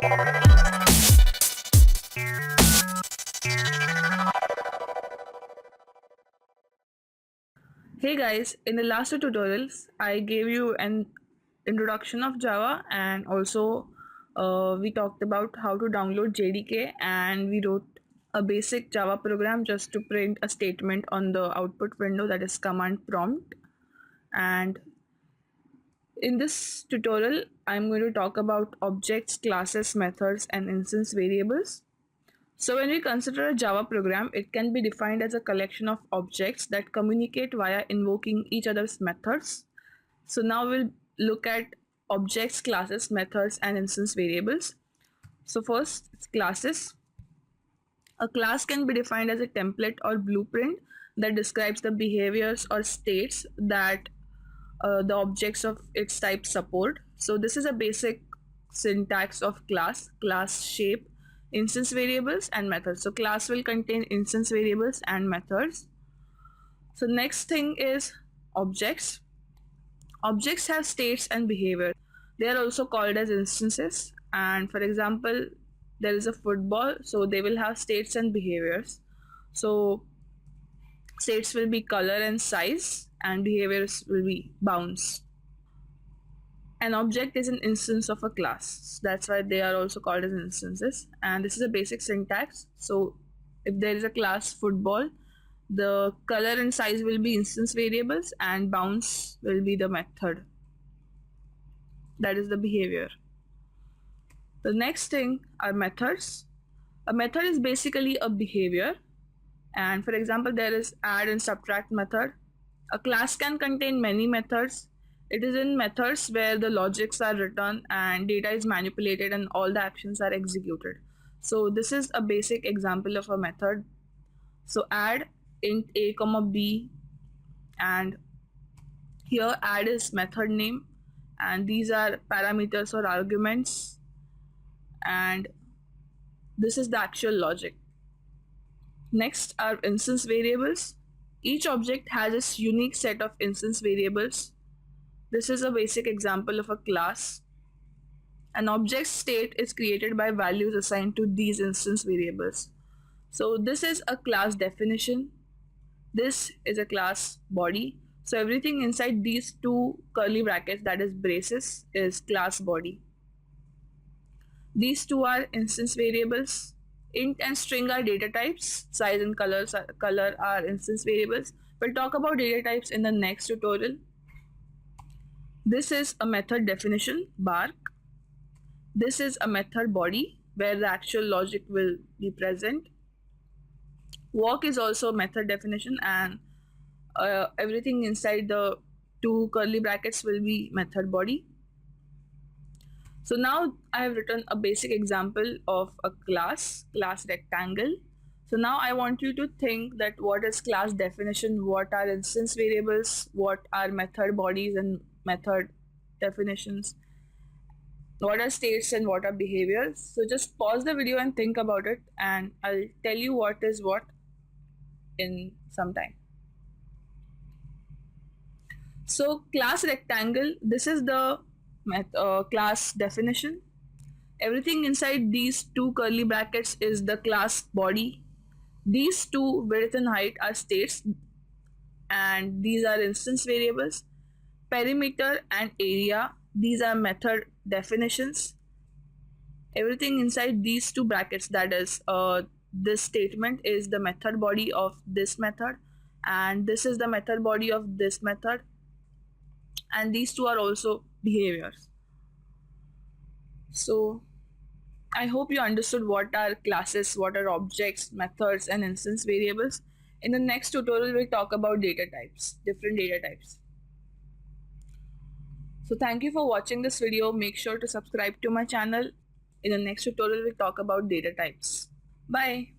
Hey guys, in the last two tutorials, I gave you an introduction of Java, and also we talked about how to download JDK, and we wrote a basic Java program just to print a statement on the output window, that is command prompt. And in this tutorial, I'm going to talk about objects, classes, methods, and instance variables. So when we consider a Java program, it can be defined as a collection of objects that communicate via invoking each other's methods. So now we'll look at objects, classes, methods, and instance variables. So first, it's classes. A class can be defined as a template or blueprint that describes the behaviors or states that the objects of its type support. So this is a basic syntax of class shape, instance variables, and methods. So class will contain instance variables and methods. So next thing is objects. Objects have states and behavior. They are also called as instances. And for example, there is a football, so they will have states and behaviors. So states will be color and size, and behaviors will be bounce. An object is an instance of a class. That's why they are also called as instances. And this is a basic syntax. So if there is a class football, the color and size will be instance variables, and bounce will be the method. That is the behavior. The next thing are methods. A method is basically a behavior. And for example, there is add and subtract method. A class can contain many methods. It is in methods where the logics are written and data is manipulated and all the actions are executed. So this is a basic example of a method. So add int a comma b, and here add is method name, and these are parameters or arguments, and this is the actual logic. Next are instance variables. Each object has its unique set of instance variables. This is a basic example of a class. An object state is created by values assigned to these instance variables. So this is a class definition. This is a class body. So everything inside these two curly brackets, that is braces, is class body. These two are instance variables. Int and string are data types. Size and color are instance variables. We'll talk about data types in the next tutorial. This is a method definition, bark. This is a method body where the actual logic will be present. Walk is also a method definition, and everything inside the two curly brackets will be method body. So now I have written a basic example of a class rectangle. So now I want you to think that what is class definition, what are instance variables, what are method bodies and method definitions, what are states and what are behaviors. So just pause the video and think about it, and I'll tell you what is what in some time. So class rectangle, this is the class definition. Everything inside these two curly brackets is the class body. These two, width and height, are states, and these are instance variables. Perimeter and area, these are method definitions. Everything inside these two brackets, that is this statement, is the method body of this method, and this is the method body of this method, and these two are also behaviors. So I hope you understood what are classes, what are objects, methods, and instance variables. In the next tutorial, we'll talk about data types, different data types. So thank you for watching this video. Make sure to subscribe to my channel. In the next tutorial, we'll talk about data types. Bye.